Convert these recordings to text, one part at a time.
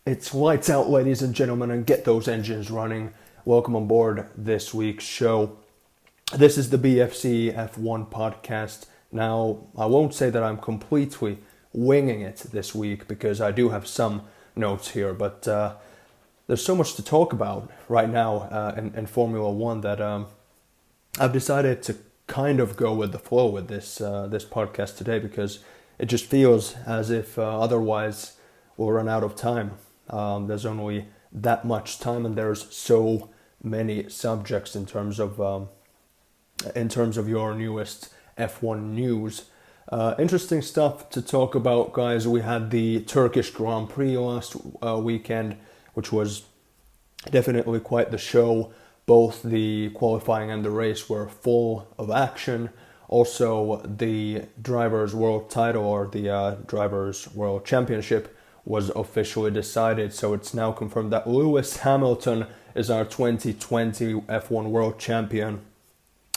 It's lights out, ladies and gentlemen, and get those engines running. Welcome on board this week's show. This is the BFC F1 podcast. Now, I won't say that I'm completely winging it this week because I do have some notes here, but there's so much to talk about right now in Formula One that I've decided to kind of go with the flow with this podcast today because it just feels as if otherwise we'll run out of time. There's only that much time, and there's so many subjects in terms of your newest F1 news. Interesting stuff to talk about, guys. We had the Turkish Grand Prix last weekend, which was definitely quite the show. Both the qualifying and the race were full of action. Also, the Drivers' World Title, or the Drivers' World Championship, was officially decided. So it's now confirmed that Lewis Hamilton is our 2020 F1 World Champion.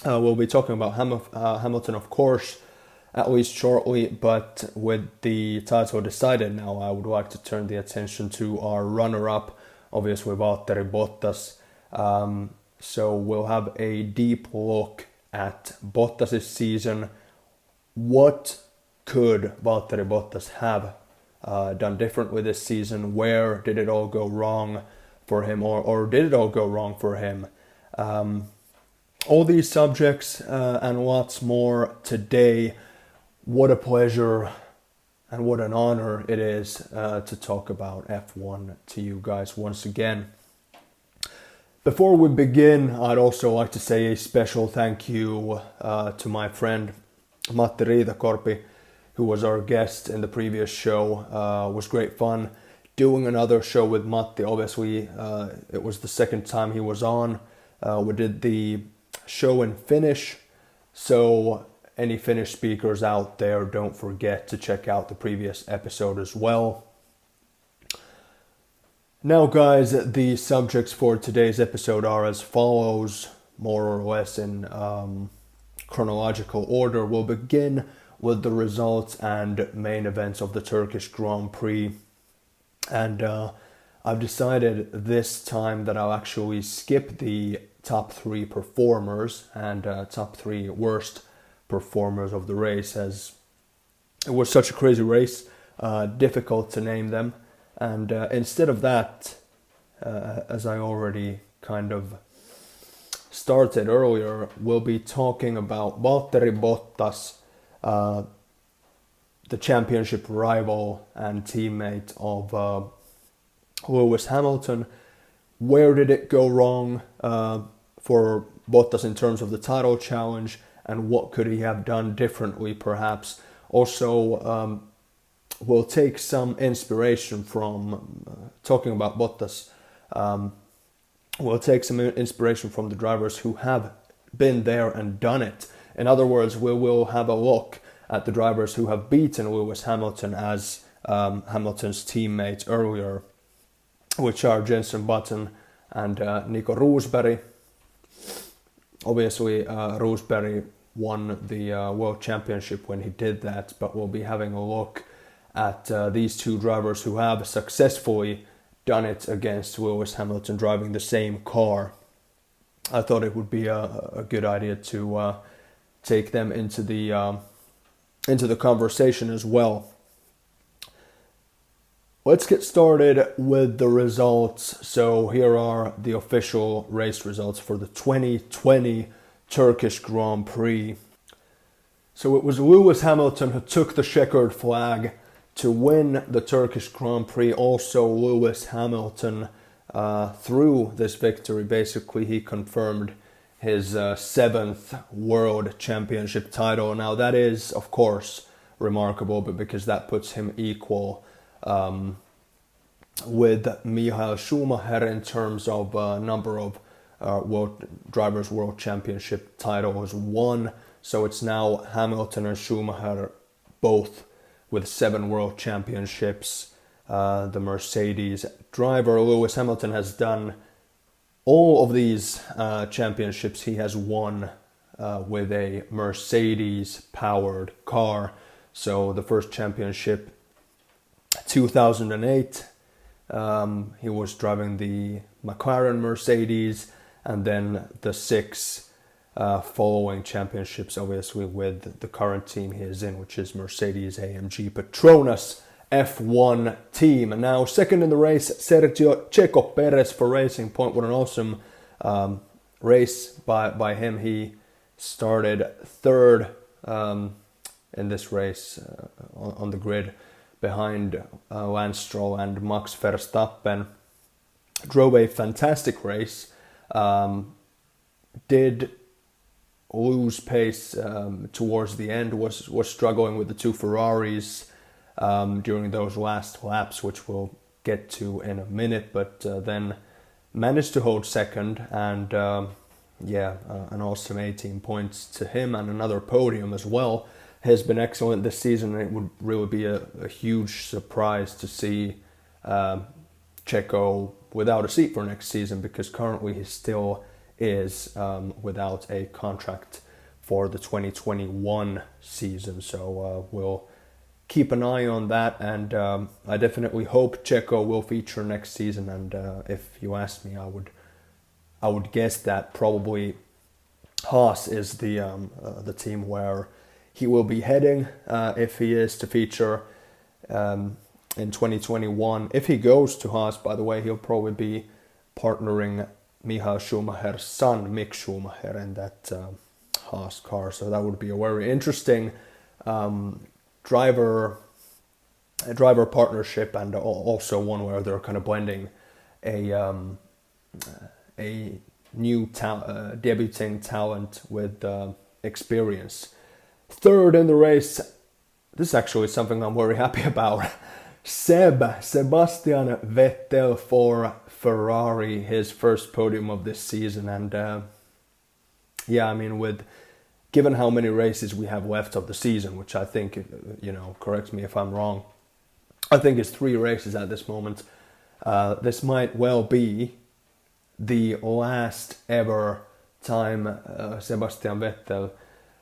We'll be talking about Hamilton, of course, at least shortly, but with the title decided now, I would like to turn the attention to our runner-up, obviously Valtteri Bottas. So we'll have a deep look at Bottas' season. What could Valtteri Bottas have done differently this season? Where did it all go wrong for him, or did it all go wrong for him? All these subjects and lots more today. What a pleasure and what an honor it is to talk about F1 to you guys once again. Before we begin, I'd also like to say a special thank you to my friend Matti Riitakorpi, who was our guest in the previous show. It was great fun doing another show with Matti. Obviously, it was the second time he was on. We did the show in Finnish, so any Finnish speakers out there, don't forget to check out the previous episode as well. Now, guys, the subjects for today's episode are as follows, more or less in chronological order. We'll begin with the results and main events of the Turkish Grand Prix. And I've decided this time that I'll actually skip the top three performers and top three worst performers of the race, as it was such a crazy race, difficult to name them. And instead of that, as I already kind of started earlier, we'll be talking about Valtteri Bottas, the championship rival and teammate of Lewis Hamilton. Where did it go wrong for Bottas in terms of the title challenge, and what could he have done differently perhaps? Also, we'll take some inspiration from talking about Bottas. We'll take some inspiration from the drivers who have been there and done it. In other words, we will have a look at the drivers who have beaten Lewis Hamilton as Hamilton's teammates earlier, which are Jenson Button and Nico Rosberg. Obviously, Rosberg won the World Championship when he did that, but we'll be having a look at these two drivers who have successfully done it against Lewis Hamilton driving the same car. I thought it would be a good idea to take them into the conversation as well. Let's get started with the results. So here are the official race results for the 2020 Turkish Grand Prix. So it was Lewis Hamilton who took the checkered flag to win the Turkish Grand Prix. Also, Lewis Hamilton, through this victory, basically he confirmed his seventh World Championship title. Now that is, of course, remarkable, but because that puts him equal with Michael Schumacher in terms of number of Drivers' World Championship titles won. So it's now Hamilton and Schumacher both with 7 World Championships. The Mercedes driver Lewis Hamilton has done all of these championships. He has won with a Mercedes-powered car. So the first championship, 2008, He was driving the McLaren Mercedes, and then the 6 following championships, obviously, with the current team he is in, which is Mercedes-AMG Petronas F1 team. And now second in the race, Sergio Checo Perez for Racing Point. What an awesome race by him. He started third in this race on the grid behind Lance Stroll and Max Verstappen. Drove a fantastic race. Did lose pace towards the end, was struggling with the 2 Ferraris during those last laps, which we'll get to in a minute, but then managed to hold second, and an awesome 18 points to him and another podium as well. Has been excellent this season, and it would really be a huge surprise to see Checo without a seat for next season, because currently he still is without a contract for the 2021 season. So we'll keep an eye on that, and I definitely hope Checo will feature next season. And if you ask me, I would guess that probably Haas is the team where he will be heading if he is to feature in 2021. If he goes to Haas, by the way, he'll probably be partnering Michael Schumacher's son, Mick Schumacher, in that Haas car. So that would be a very interesting driver partnership, and also one where they're kind of blending a new debuting talent with experience. Third in the race, this is actually something I'm very happy about. Sebastian Vettel for Ferrari, his first podium of this season. And given how many races we have left of the season, which I think, correct me if I'm wrong, I think it's 3 races at this moment. This might well be the last ever time Sebastian Vettel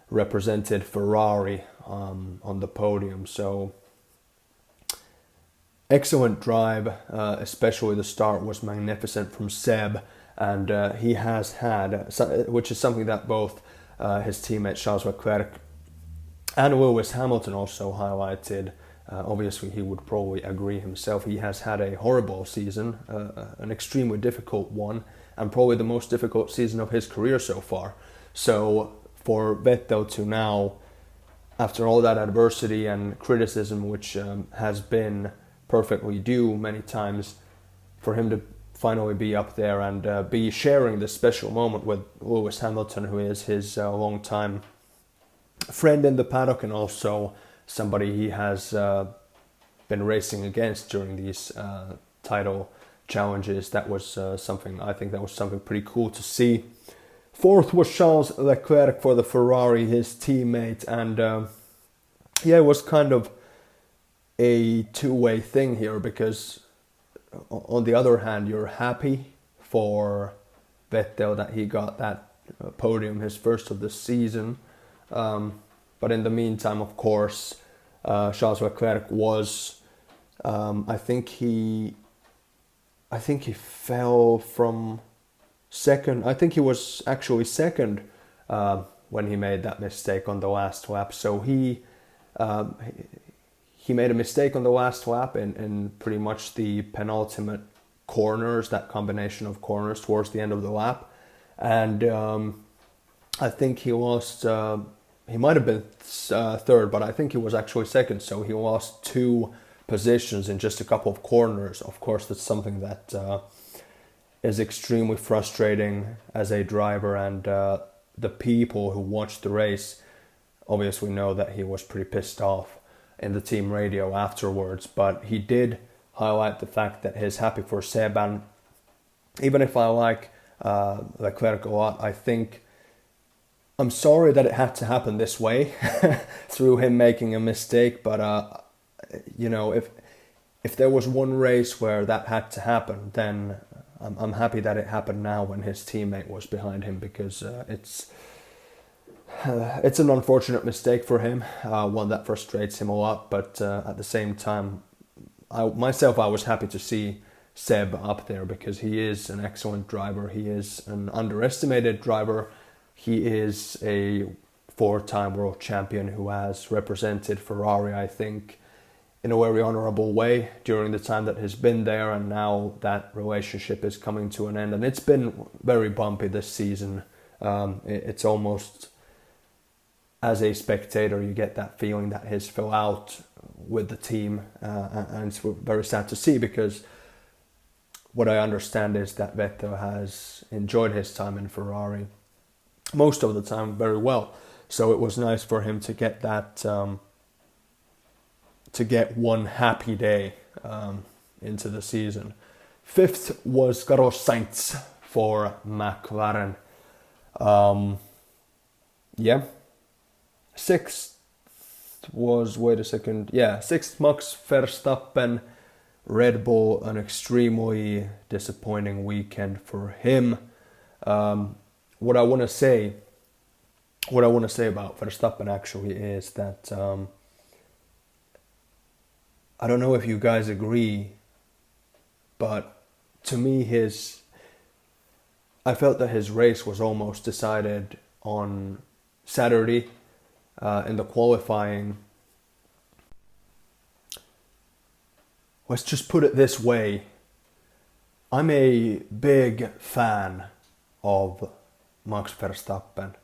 represented Ferrari on the podium. So excellent drive, especially the start was magnificent from Seb, and he has had, which is something that both his teammate Charles Leclerc and Lewis Hamilton also highlighted. Obviously, he would probably agree himself. He has had a horrible season, an extremely difficult one, and probably the most difficult season of his career so far. So for Vettel to now, after all that adversity and criticism, which has been perfectly due many times, for him to finally be up there and be sharing this special moment with Lewis Hamilton, who is his long-time friend in the paddock and also somebody he has been racing against during these title challenges. That was something pretty cool to see. Fourth was Charles Leclerc for the Ferrari, his teammate, and it was kind of a two-way thing here, because on the other hand, you're happy for Vettel that he got that podium, his first of the season, but in the meantime, of course, Charles Leclerc was, I think he fell from second. I think he was actually second when he made that mistake on the last lap. So he made a mistake on the last lap in pretty much the penultimate corners, that combination of corners towards the end of the lap. And I think he lost, he might have been third, but I think he was actually second. So he lost 2 positions in just a couple of corners. Of course, that's something that is extremely frustrating as a driver, and the people who watched the race obviously know that he was pretty pissed off in the team radio afterwards. But he did highlight the fact that he's happy for Seb, and even if I like Leclerc a lot, I think I'm sorry that it had to happen this way through him making a mistake. But if there was one race where that had to happen, then I'm happy that it happened now when his teammate was behind him, because it's an unfortunate mistake for him, one that frustrates him a lot. But at the same time, I was happy to see Seb up there, because he is an excellent driver. He is an underestimated driver. He is a 4-time world champion who has represented Ferrari, I think, in a very honorable way during the time that he's been there, and now that relationship is coming to an end, and it's been very bumpy this season. It's almost, as a spectator, you get that feeling that he's fell out with the team, and it's very sad to see, because what I understand is that Vettel has enjoyed his time in Ferrari most of the time very well. So it was nice for him to get that, to get one happy day into the season. 5th was Carlos Sainz for McLaren. 6th was, 6th Max Verstappen. Red Bull, an extremely disappointing weekend for him. What I want to say about Verstappen actually is that I don't know if you guys agree, but to me I felt that his race was almost decided on Saturday in the qualifying. Let's just put it this way. I'm a big fan of Max Verstappen.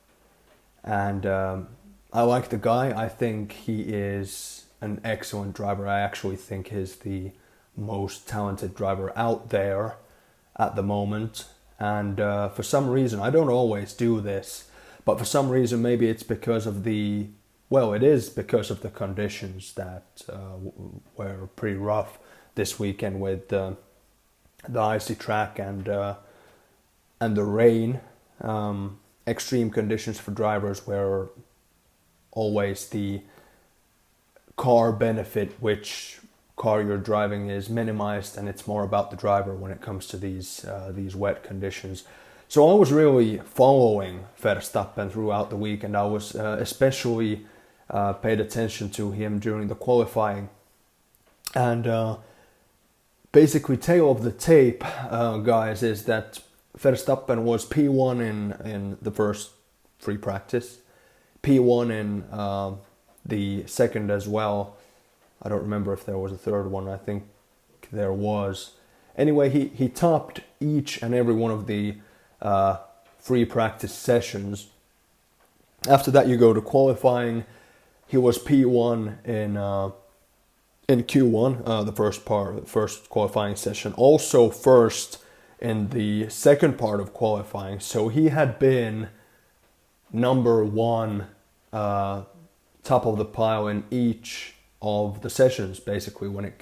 And I like the guy. I think he is an excellent driver. I actually think he's the most talented driver out there at the moment. And for some reason, I don't always do this, but for some reason, maybe it's because of it is because of the conditions that were pretty rough this weekend with the icy track and the rain. Extreme conditions for drivers where always the car benefit, which car you're driving, is minimized, and it's more about the driver when it comes to these wet conditions. So I was really following Verstappen throughout the week, and I was especially paid attention to him during the qualifying. And basically, tail of the tape, guys, is that Verstappen was P1 in the first free practice, P1 in the second as well. I don't remember if there was a third one. I think there was. Anyway, he topped each and every one of the free practice sessions. After that, you go to qualifying. He was P1 in Q1, the first qualifying session. Also first in the second part of qualifying. So he had been number one, top of the pile in each of the sessions, basically, when it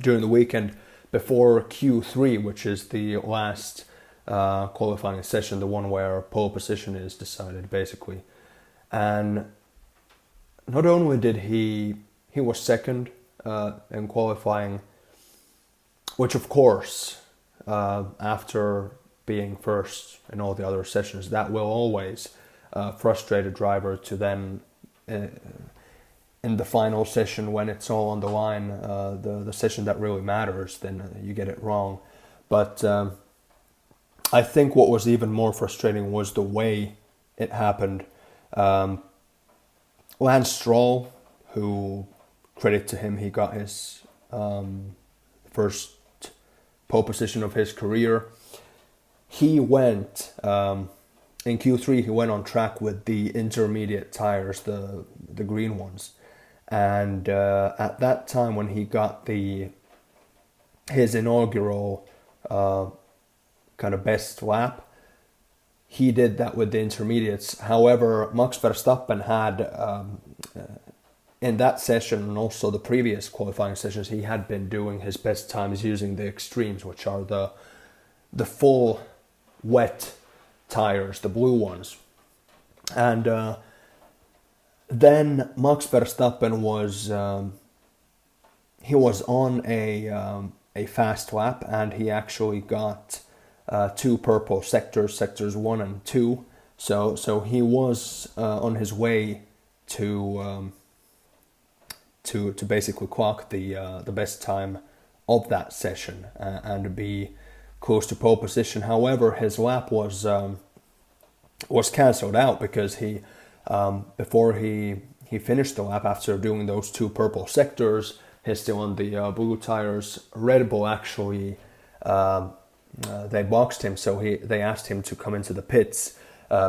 during the weekend before Q3, which is the last qualifying session, the one where pole position is decided, basically. And not only did he was second in qualifying, which of course, after being first in all the other sessions, that will always frustrate a driver to then, in the final session when it's all on the line, the session that really matters, then you get it wrong. But I think what was even more frustrating was the way it happened. Lance Stroll, who, credit to him, he got his first pole position of his career. He went, in Q3, he went on track with the intermediate tires, the green ones. And at that time, when he got his inaugural kind of best lap, he did that with the intermediates. However, Max Verstappen had, in that session and also the previous qualifying sessions, he had been doing his best times using the extremes, which are the full wet tires, the blue ones. And then Max Verstappen was he was on a fast lap, and he actually got two purple sectors 1 and 2. So he was on his way to basically clock the best time of that session and be close to pole position. However, his lap was cancelled out because he before he finished the lap after doing those 2 purple sectors, he's still on the blue tires. Red Bull actually they boxed him, so they asked him to come into the pits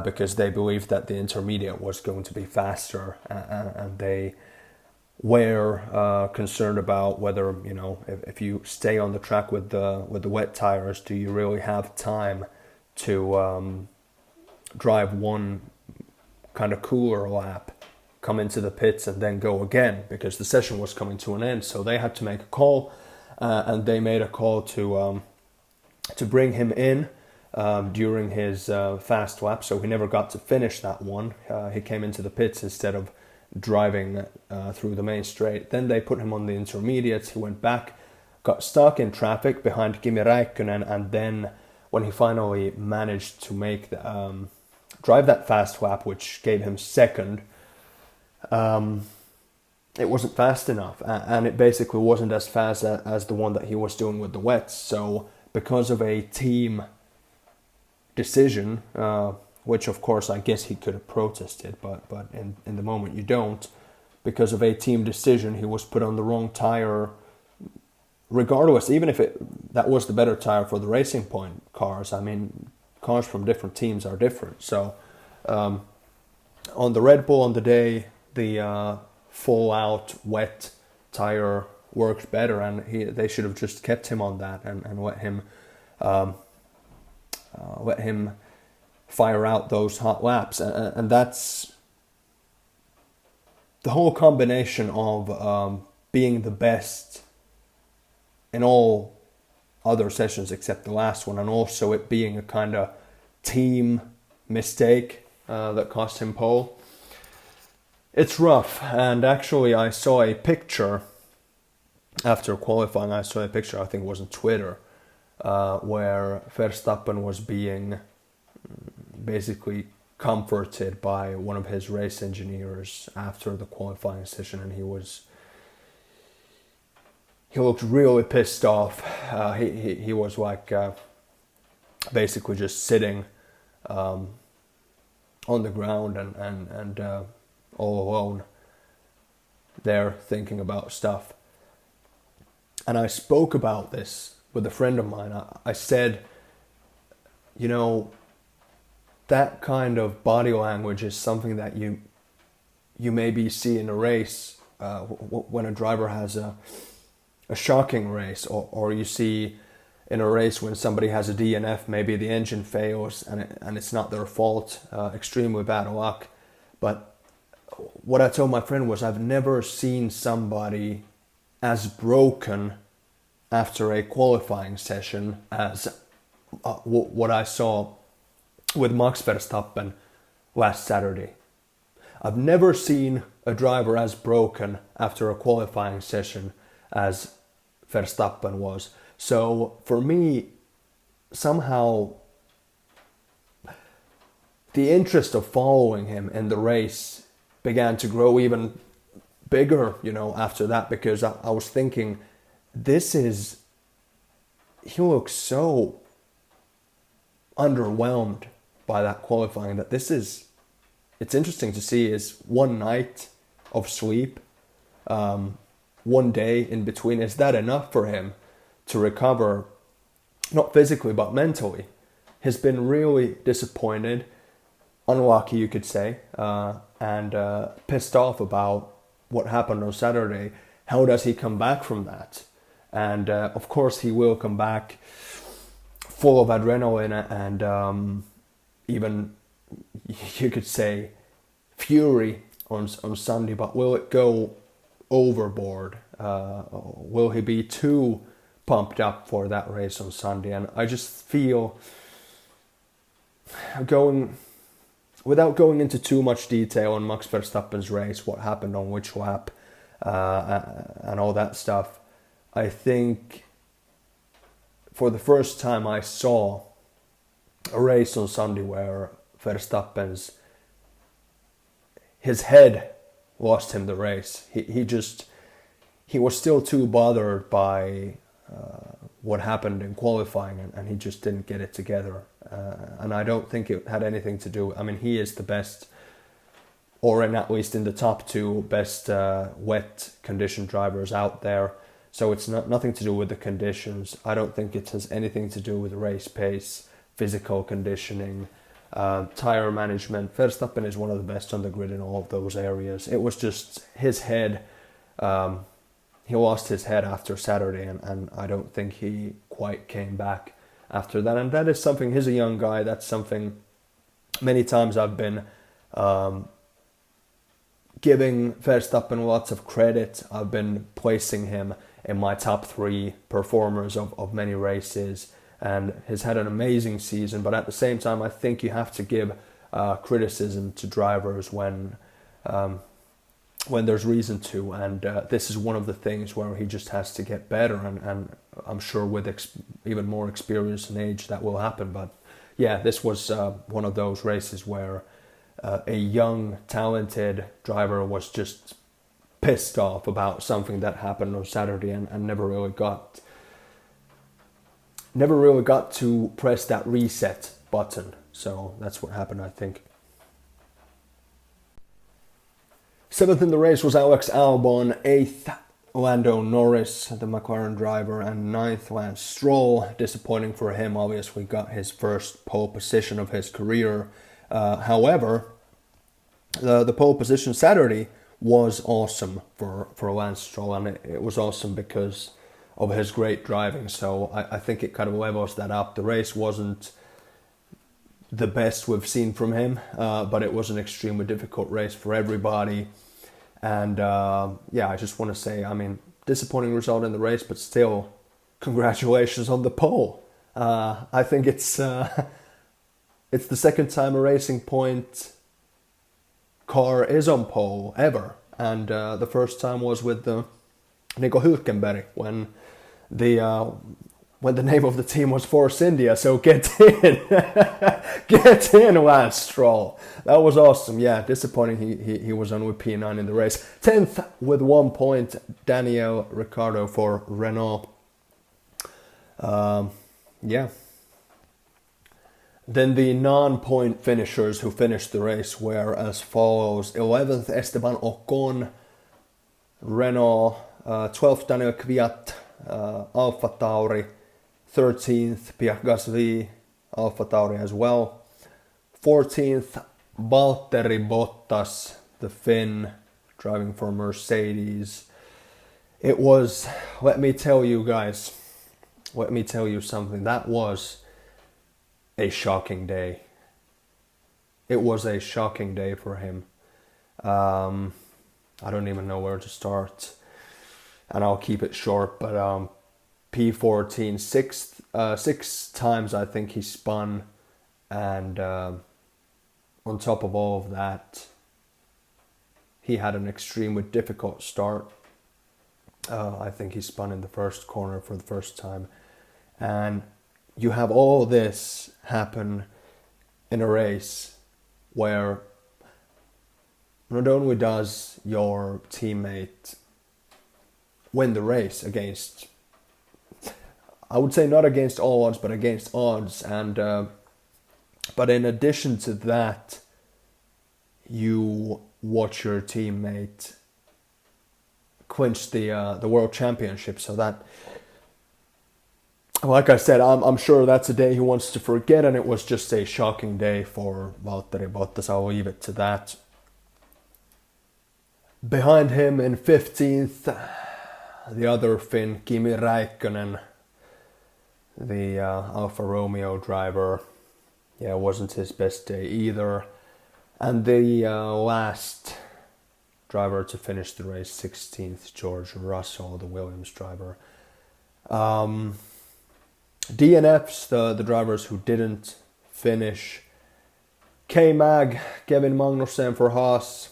because they believed that the intermediate was going to be faster, and they were concerned about whether, you know, if you stay on the track with the wet tires, do you really have time to drive one kind of cooler lap, come into the pits and then go again, because the session was coming to an end. So they had to make a call, and they made a call to bring him in during his fast lap. So he never got to finish that one. He came into the pits instead of driving through the main straight. Then they put him on the intermediates. He went back, got stuck in traffic behind Kimi Räikkönen, and then when he finally managed to make the drive that fast lap, which gave him second, it wasn't fast enough, and it basically wasn't as fast as the one that he was doing with the wets. So because of a team decision, which of course I guess he could have protested, but in the moment you don't, because of a team decision, he was put on the wrong tire. Regardless, even if that was the better tire for the Racing Point cars, I mean, cars from different teams are different. So on the Red Bull on the day, the full out wet tire worked better, and they should have just kept him on that and let him fire out those hot laps. And that's the whole combination of being the best in all other sessions except the last one, and also it being a kind of team mistake that cost him pole. It's rough. And actually I saw a picture after qualifying. I think it was on Twitter, where Verstappen was being basically comforted by one of his race engineers after the qualifying session, and he looked really pissed off. He was like basically just sitting on the ground and all alone there thinking about stuff. And I spoke about this with a friend of mine. I said, you know, that kind of body language is something that you maybe see in a race when a driver has a shocking race, or you see in a race when somebody has a DNF, maybe the engine fails and it's not their fault, extremely bad luck. But what I told my friend was, I've never seen somebody as broken after a qualifying session as what I saw with Max Verstappen last Saturday. I've never seen a driver as broken after a qualifying session as Verstappen was. So for me, somehow the interest of following him in the race began to grow even bigger, you know, after that, because I was thinking, he looks so underwhelmed by that qualifying that it's interesting to see is one night of sleep, one day in between, is that enough for him to recover, not physically but mentally? He's been really disappointed, unlucky you could say, and pissed off about what happened on Saturday. How does he come back from that? And of course he will come back full of adrenaline and even, you could say, fury on Sunday, but will it go overboard? Will he be too pumped up for that race on Sunday? And I just feel, without going into too much detail on Max Verstappen's race, what happened on which lap, and all that stuff, I think for the first time I saw a race on Sunday where his head lost him the race. He was still too bothered by what happened in qualifying, and he just didn't get it together. And I don't think it had anything to do. I mean, he is the best, or at least in the top 2 best wet condition drivers out there. So it's nothing to do with the conditions. I don't think it has anything to do with race pace, physical conditioning, tire management. Verstappen is one of the best on the grid in all of those areas. It was just his head. He lost his head after Saturday, and I don't think he quite came back after that. And that is something, he's a young guy, that's something many times I've been giving Verstappen lots of credit. I've been placing him in my top 3 performers of many races, and he's had an amazing season. But at the same time, I think you have to give criticism to drivers when there's reason to, and this is one of the things where he just has to get better, and I'm sure with even more experience and age that will happen. But yeah, this was one of those races where a young, talented driver was just pissed off about something that happened on Saturday, and never really got to press that reset button. So that's what happened, I think. 7th in the race was Alex Albon, 8th Lando Norris, the McLaren driver, and 9th Lance Stroll. Disappointing for him, obviously got his first pole position of his career. However, the pole position Saturday was awesome for Lance Stroll, and it was awesome because of his great driving. So I think it kind of levels that up. The race wasn't the best we've seen from him, but it was an extremely difficult race for everybody. And yeah, I just want to say, I mean, disappointing result in the race, but still, congratulations on the pole. I think it's the second time a Racing Point car is on pole ever, and the first time was with Nico Hülkenberg when the name of the team was Force India. So get in, get in, Lance Stroll. That was awesome. Yeah, disappointing he was on with P9 in the race. 10th with 1 point, Daniel Ricciardo for Renault. Yeah. Then the non-point finishers who finished the race were as follows. 11th, Esteban Ocon, Renault. 12th, Daniel Kvyat, Alpha Tauri. 13th, Pierre Gasly, Alpha Tauri as well. 14th, Valtteri Bottas, the Finn, driving for Mercedes. It was, let me tell you guys, let me tell you something. That was a shocking day. It was a shocking day for him. I don't even know where to start, and I'll keep it short, but P14, six times I think he spun, and on top of all of that, he had an extremely difficult start. I think he spun in the first corner for the first time, and you have all this happen in a race where not only does your teammate win the race against, I would say not against all odds, but against odds, and but in addition to that, you watch your teammate clinch the world championship. So that, like I said, I'm sure that's a day he wants to forget, and it was just a shocking day for Valtteri Bottas. I'll leave it to that. Behind him in 15th, the other Finn, Kimi Räikkönen, the Alfa Romeo driver. Yeah, it wasn't his best day either. And the last driver to finish the race, 16th, George Russell, the Williams driver. DNFs, the drivers who didn't finish. K-Mag, Kevin Magnussen for Haas,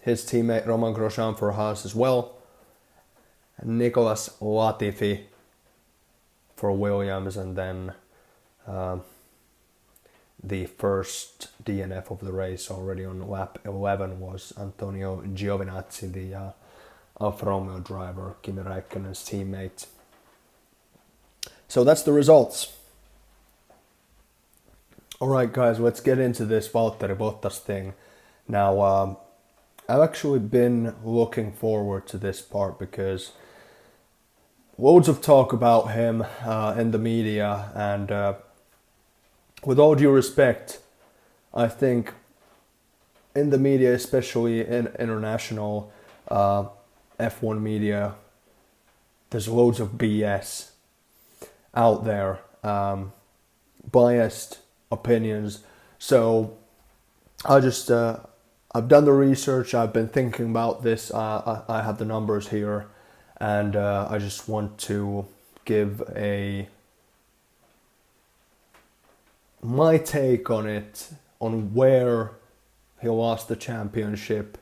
his teammate Romain Grosjean for Haas as well. And Nicolas Latifi for Williams, and then the first DNF of the race already on lap 11 was Antonio Giovinazzi, the Alfa Romeo driver, Kimi Räikkönen's teammate. So that's the results. Alright guys, let's get into this Valtteri Bottas thing. Now, I've actually been looking forward to this part because loads of talk about him in the media, and with all due respect, I think in the media, especially in international F1 media, there's loads of BS out there, biased opinions. So I just I've done the research. I've been thinking about this. I have the numbers here, and I just want to give my take on it, on where he lost the championship,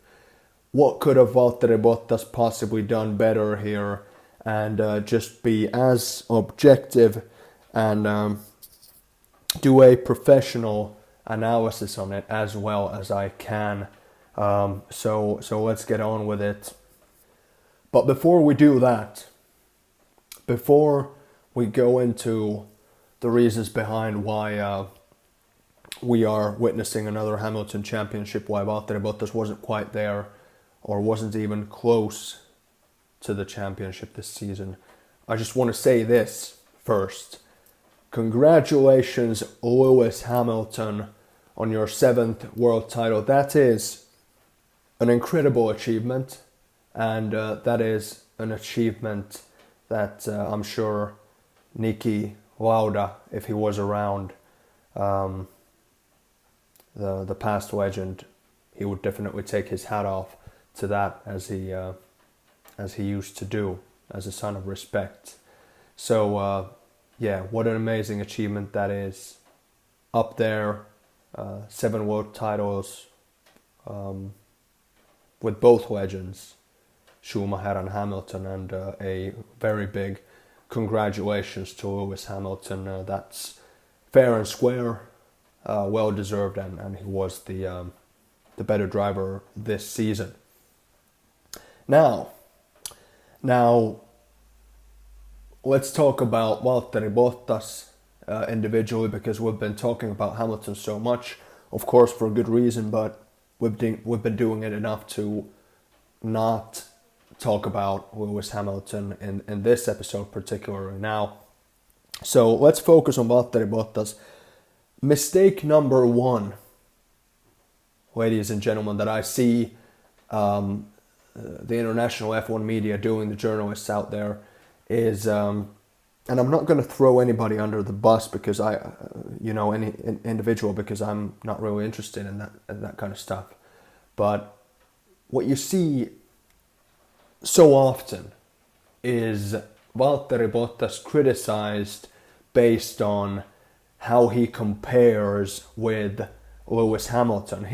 what could have Valtteri Bottas possibly done better here, and just be as objective and do a professional analysis on it as well as I can. So let's get on with it. But before we do that, before we go into the reasons behind why we are witnessing another Hamilton championship, why Valtteri Bottas wasn't quite there or wasn't even close to the championship this season, I just want to say this first. Congratulations, Lewis Hamilton, on your 7th world title. That is an incredible achievement, and that is an achievement that I'm sure Niki Lauda, if he was around, the past legend, he would definitely take his hat off to that, as he used to do, as a sign of respect. So yeah, what an amazing achievement that is. Up there, 7 world titles with both legends, Schumacher and Hamilton, and a very big congratulations to Lewis Hamilton. That's fair and square, well deserved, and he was the better driver this season. Now, let's talk about Valtteri Bottas individually, because we've been talking about Hamilton so much, of course for a good reason, but we've been doing it enough to not talk about Lewis Hamilton in this episode particularly now. So let's focus on Valtteri Bottas. Mistake number 1, ladies and gentlemen, that I see the international F1 media doing, the journalists out there, is, and I'm not going to throw anybody under the bus because any individual, because I'm not really interested in that kind of stuff. But what you see so often is Valtteri Bottas criticized based on how he compares with Lewis Hamilton.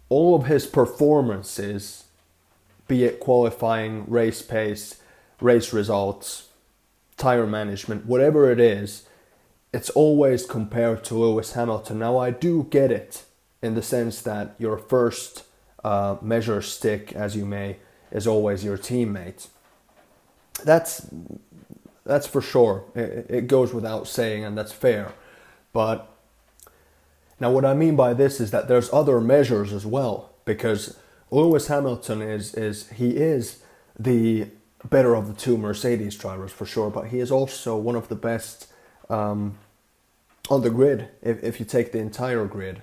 All of his performances, be it qualifying, race pace, race results, tire management, whatever it is, it's always compared to Lewis Hamilton. Now, I do get it in the sense that your first measure stick, as you may, is always your teammate. That's for sure. It goes without saying, and that's fair. But now what I mean by this is that there's other measures as well, because Lewis Hamilton is the better of the 2 Mercedes drivers for sure, but he is also one of the best on the grid. If you take the entire grid,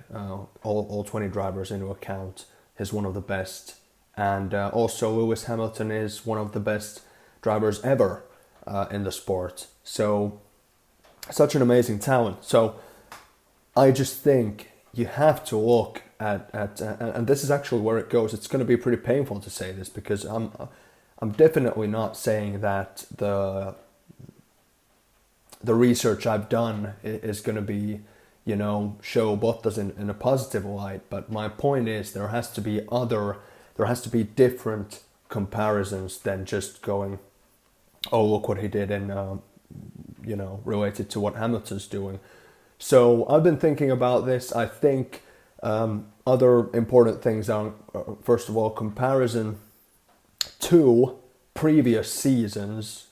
all 20 drivers into account, he's one of the best. And also Lewis Hamilton is one of the best drivers ever in the sport. So such an amazing talent. So I just think you have to look at and this is actually where it goes. It's going to be pretty painful to say this, because I'm definitely not saying that the research I've done is going to be, show Bottas in a positive light. But my point is there has to be different comparisons than just going, oh, look what he did in, related to what Hamilton's doing. So I've been thinking about this. I think other important things are, first of all, comparison to previous seasons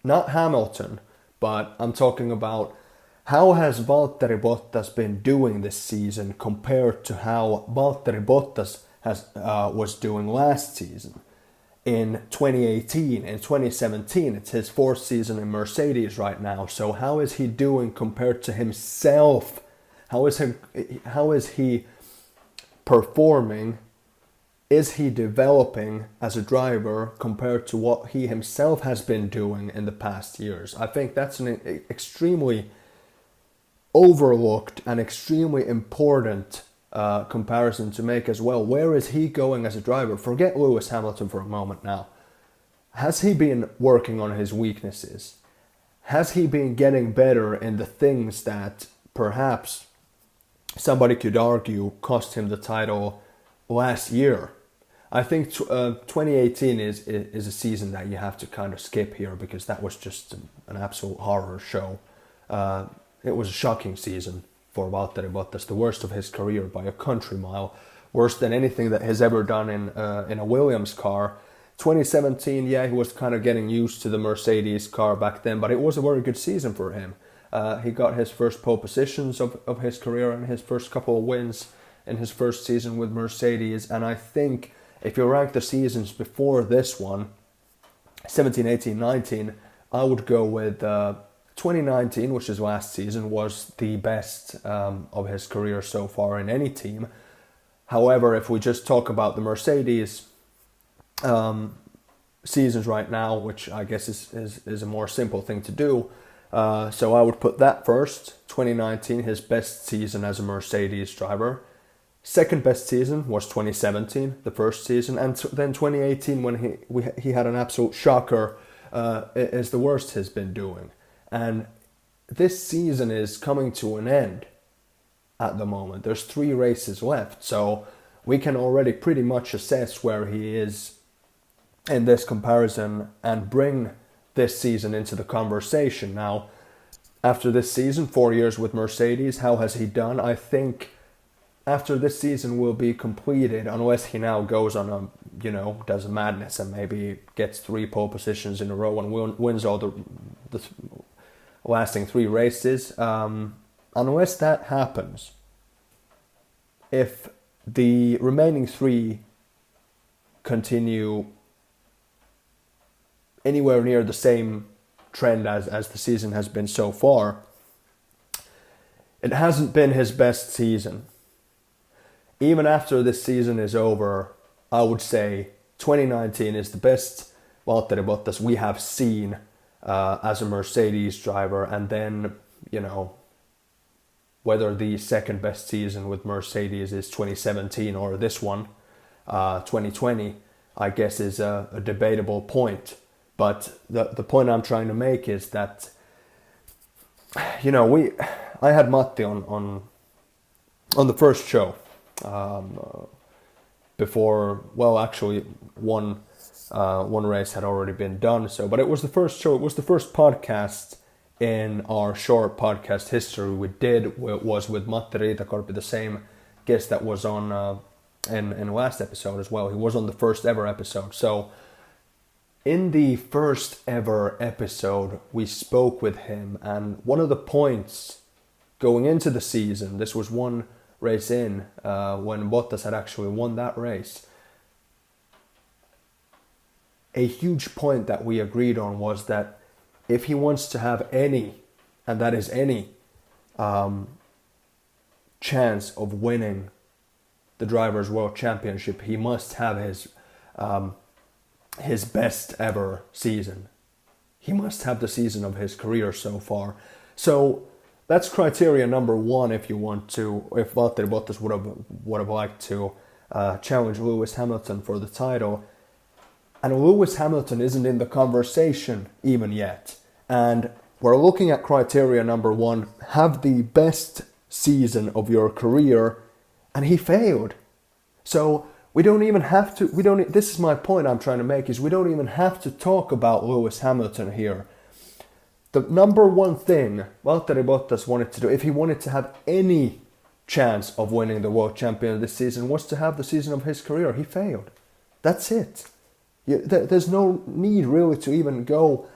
not Hamilton, but I'm talking about how has Valtteri Bottas been doing this season compared to how Valtteri Bottas was doing last season. In 2018, in 2017, it's his fourth season in Mercedes right now. So how is he doing compared to himself? How is he performing? Is he developing as a driver compared to what he himself has been doing in the past years? I think that's an extremely overlooked and extremely important comparison to make as well. Where is he going as a driver? Forget Lewis Hamilton for a moment now. Has he been working on his weaknesses? Has he been getting better in the things that perhaps somebody could argue cost him the title last year? I think 2018 is a season that you have to kind of skip here because that was just an absolute horror show. It was a shocking season for Valtteri Bottas, the worst of his career by a country mile, worse than anything that he's ever done in a Williams car. 2017, yeah, he was kind of getting used to the Mercedes car back then, but it was a very good season for him. He got his first pole positions of his career and his first couple of wins in his first season with Mercedes, and I think if you rank the seasons before this one, 17, 18, 19, I would go with 2019, which is last season, was the best of his career so far in any team. However, if we just talk about the Mercedes seasons right now, which I guess is a more simple thing to do, so I would put that first. 2019, his best season as a Mercedes driver. Second best season was 2017, the first season, and then 2018 when he had an absolute shocker, is the worst he's been doing. And this season is coming to an end at the moment. There's 3 races left, so we can already pretty much assess where he is in this comparison and bring this season into the conversation. Now, after this season, 4 years with Mercedes, how has he done? I think after this season will be completed, unless he now goes on a, does a madness and maybe gets 3 pole positions in a row and wins all the lasting 3 races. Unless that happens, if the remaining 3 continue anywhere near the same trend as the season has been so far, it hasn't been his best season. Even after this season is over, I would say 2019 is the best Valtteri Bottas we have seen as a Mercedes driver, and then, whether the second best season with Mercedes is 2017 or this one, 2020, I guess is a debatable point. But the point I'm trying to make is that, I had Matti on the first show before, well, actually one race had already been done. But it was the first show. It was the first podcast in our short podcast history we did. It was with Matti Riitakorpi, the same guest that was on in last episode as well. He was on the first ever episode. So in the first ever episode, we spoke with him, and one of the points going into the season, this was one race in when Bottas had actually won that race. A huge point that we agreed on was that if he wants to have any, and that is any, chance of winning the Drivers' World Championship, he must have his best ever season. He must have the season of his career so far. So that's criteria number 1 if Valtteri Bottas would have liked to challenge Lewis Hamilton for the title. And Lewis Hamilton isn't in the conversation even yet. And we're looking at criteria number 1, have the best season of your career, and he failed. So we don't even have to, this is my point I'm trying to make, is we don't even have to talk about Lewis Hamilton here. The number 1 thing Valtteri Bottas wanted to do, if he wanted to have any chance of winning the world champion this season, was to have the season of his career. He failed. That's it. There's no need really to even go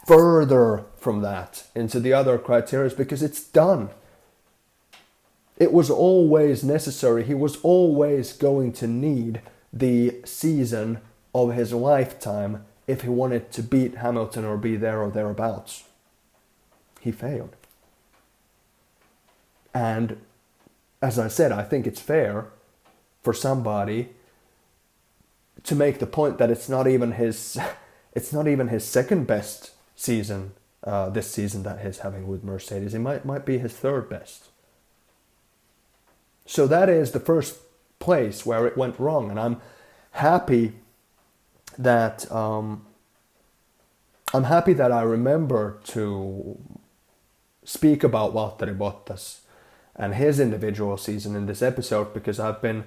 further from that into the other criteria because it's done. It was always necessary. He was always going to need the season of his lifetime if he wanted to beat Hamilton or be there or thereabouts. He failed. And as I said, I think it's fair for somebody to make the point that it's not even his second best season this season that he's having with Mercedes. It might be his third best. So that is the first place where it went wrong, and I'm happy that I remember to speak about Valtteri Bottas and his individual season in this episode, because I've been,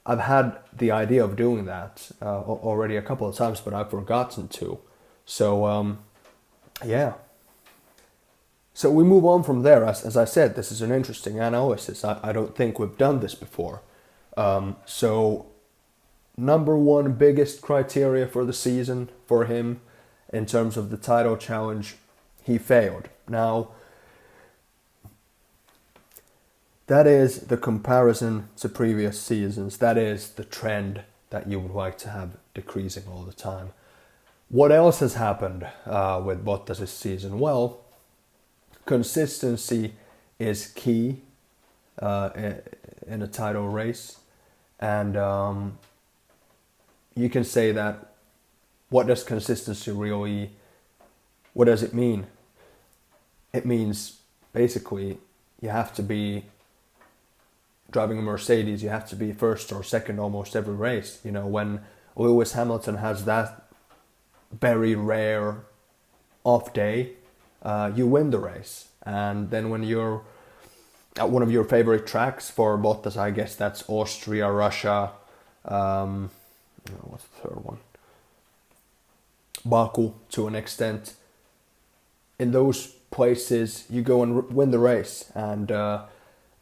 I've had the idea of doing that already a couple of times, but I've forgotten to. So, yeah. So we move on from there. As I said, this is an interesting analysis. I don't think we've done this before. So, number one biggest criteria for the season for him in terms of the title challenge, he failed. Now, that is the comparison to previous seasons. That is the trend that you would like to have decreasing all the time. What else has happened with Bottas' season? Well, consistency is key in a title race. And you can say that, what does consistency really, what does it mean? It means basically you have to be driving a Mercedes, you have to be first or second almost every race. You know, when Lewis Hamilton has that very rare off day, you win the race. And then when you're at one of your favorite tracks for Bottas, I guess that's Austria, Russia, what's the third one? Baku, to an extent. In those places, you go and win the race. And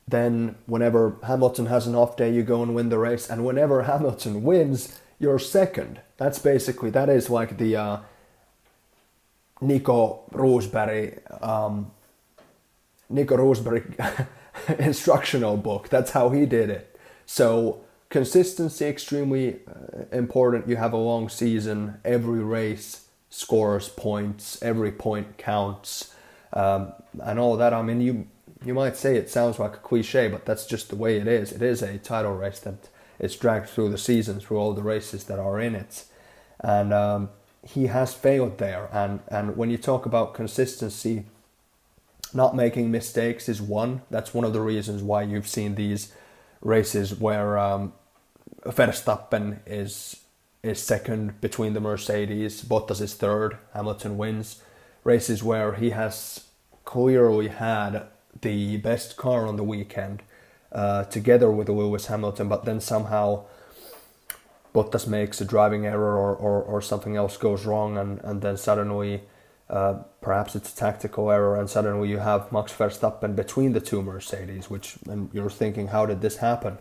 then whenever Hamilton has an off day, you go and win the race. And whenever Hamilton wins, you're second. That is like the Nico Rosberg instructional book. That's how he did it. So consistency extremely important. You have a long season. Every race scores points. Every point counts, and all that. I mean, you might say it sounds like a cliche, but that's just the way it is. It is a title race that is dragged through the season, through all the races that are in it, and he has failed there. And when you talk about consistency, not making mistakes is one. That's one of the reasons why you've seen these races where Verstappen is second between the Mercedes, Bottas is third, Hamilton wins. Races where he has clearly had the best car on the weekend, together with Lewis Hamilton, but then somehow Bottas makes a driving error or something else goes wrong, and then suddenly perhaps it's a tactical error, and suddenly you have Max Verstappen between the two Mercedes, and you're thinking, how did this happen?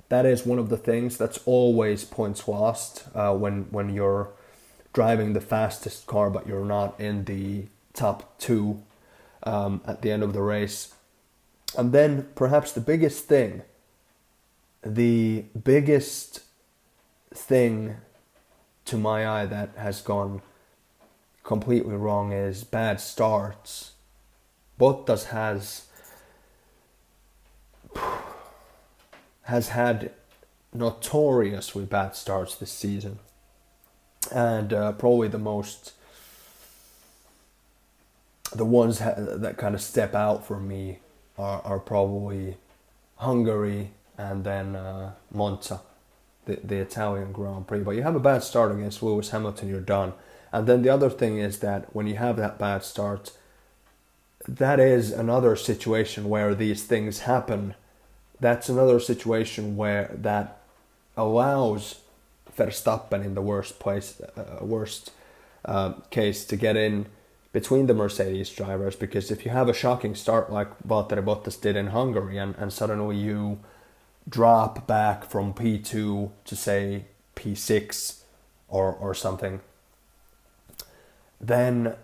That is one of the things that's always points lost when you're driving the fastest car, but you're not in the top two at the end of the race. And then perhaps the biggest thing to my eye that has gone completely wrong is bad starts. Bottas has had notoriously bad starts this season, and probably the ones that kind of step out for me are probably Hungary and then Monza, the Italian Grand Prix. But you have a bad start against Lewis Hamilton, you're done. And then the other thing is that when you have that bad start, that is another situation where these things happen. That's another situation where that allows Verstappen in the worst case to get in between the Mercedes drivers, because if you have a shocking start like Valtteri Bottas did in Hungary, and suddenly you drop back from P2 to say P6 or something, then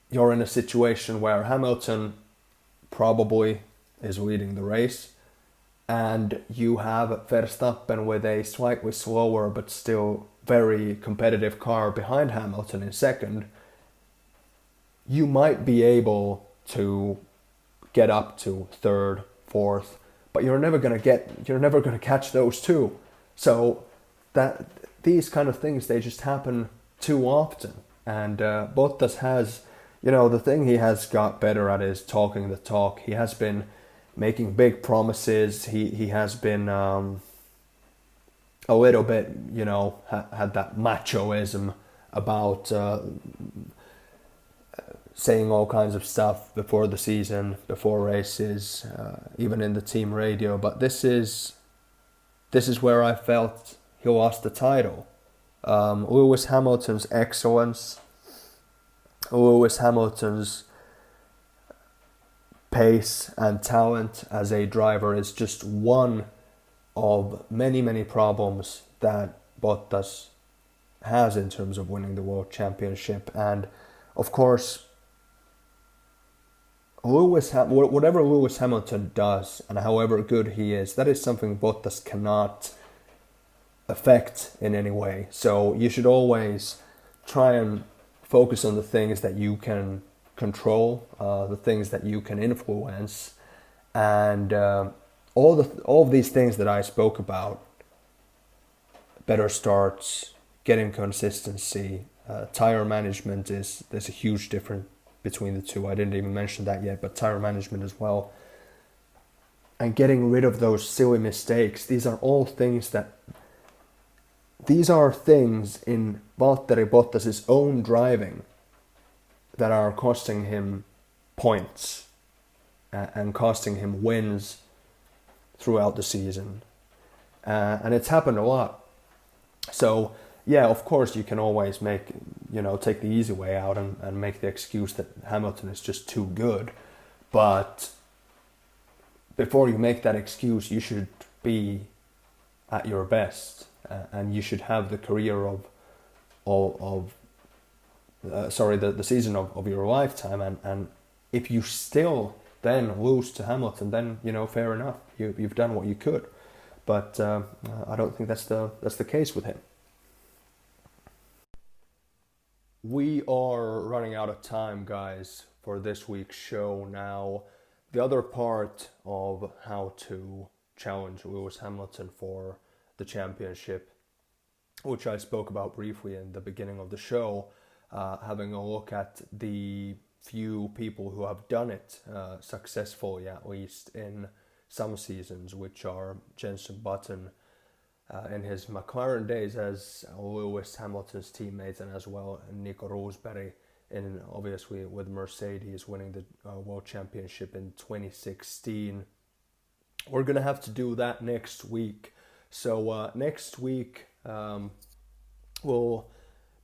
you're in a situation where Hamilton probably is leading the race, and you have Verstappen with a slightly slower but still very competitive car behind Hamilton in second. You might be able to get up to third, fourth, but you're never going to catch those two. So that these kind of things, they just happen too often. And Bottas has, the thing he has got better at is talking the talk. He has been making big promises. He has been a little bit, had that machoism about saying all kinds of stuff before the season, before races, even in the team radio. But this is where I felt he lost the title. Lewis Hamilton's excellence, Lewis Hamilton's pace and talent as a driver is just one of many, many problems that Bottas has in terms of winning the World Championship. And of course, whatever Lewis Hamilton does and however good he is, that is something Bottas cannot affect in any way. So you should always try and focus on the things that you can control, the things that you can influence, and all of these things that I spoke about: better starts, getting consistency, tire management there's a huge difference between the two. I didn't even mention that yet, but tire management as well. And getting rid of those silly mistakes. These are things in Valtteri Bottas' own driving that are costing him points and costing him wins throughout the season. And it's happened a lot. So yeah, of course you can always take the easy way out and make the excuse that Hamilton is just too good. But before you make that excuse, you should be at your best, and you should have the career the season of your lifetime. And if you still then lose to Hamilton, then fair enough, you've done what you could. But I don't think that's the case with him. We are running out of time, guys, for this week's show now. The other part of how to challenge Lewis Hamilton for the championship, which I spoke about briefly in the beginning of the show, having a look at the few people who have done it successfully, at least in some seasons, which are Jenson Button in his McLaren days as Lewis Hamilton's teammate, and as well Nico Rosberg obviously with Mercedes winning the World Championship in 2016. We're going to have to do that next week. So next week we'll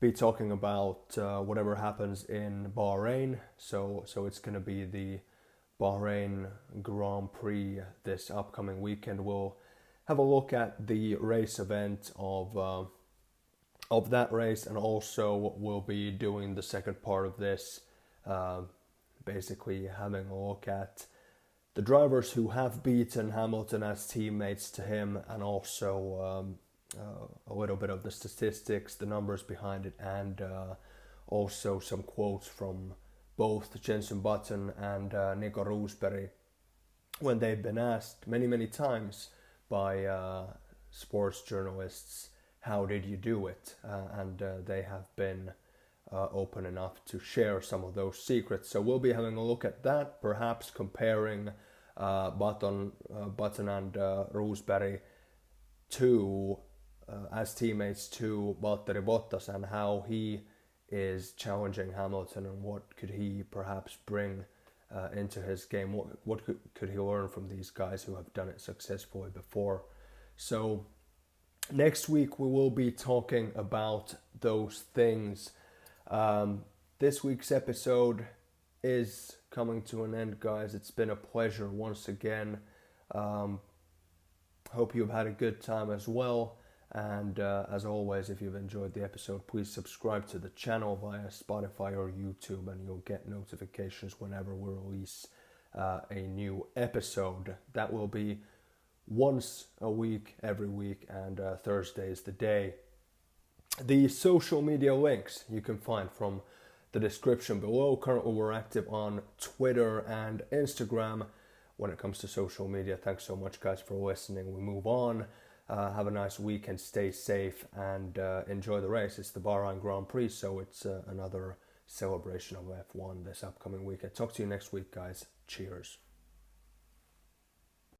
be talking about whatever happens in Bahrain. So it's going to be the Bahrain Grand Prix this upcoming weekend. We'll have a look at the race event of that race, and also we'll be doing the second part of this, basically having a look at the drivers who have beaten Hamilton as teammates to him, and also a little bit of the statistics, the numbers behind it, and also some quotes from both Jenson Button and Nico Rosberg when they've been asked many times by sports journalists, how did you do it? And they have been open enough to share some of those secrets. So we'll be having a look at that, perhaps comparing Button and Rosberg as teammates to Valtteri Bottas, and how he is challenging Hamilton, and what could he perhaps bring into his game. What could he learn from these guys who have done it successfully before? So next week we will be talking about those things. This week's episode is coming to an end, guys. It's been a pleasure once again. Hope you've had a good time as well. And as always, if you've enjoyed the episode, please subscribe to the channel via Spotify or YouTube, and you'll get notifications whenever we release a new episode. That will be once a week, every week, and Thursday is the day. The social media links you can find from the description below. Currently we're active on Twitter and Instagram when it comes to social media. Thanks so much, guys, for listening. We move on. Have a nice week and stay safe, and enjoy the race. It's the Bahrain Grand Prix, so it's another celebration of F1 this upcoming weekend. Talk to you next week, guys. Cheers.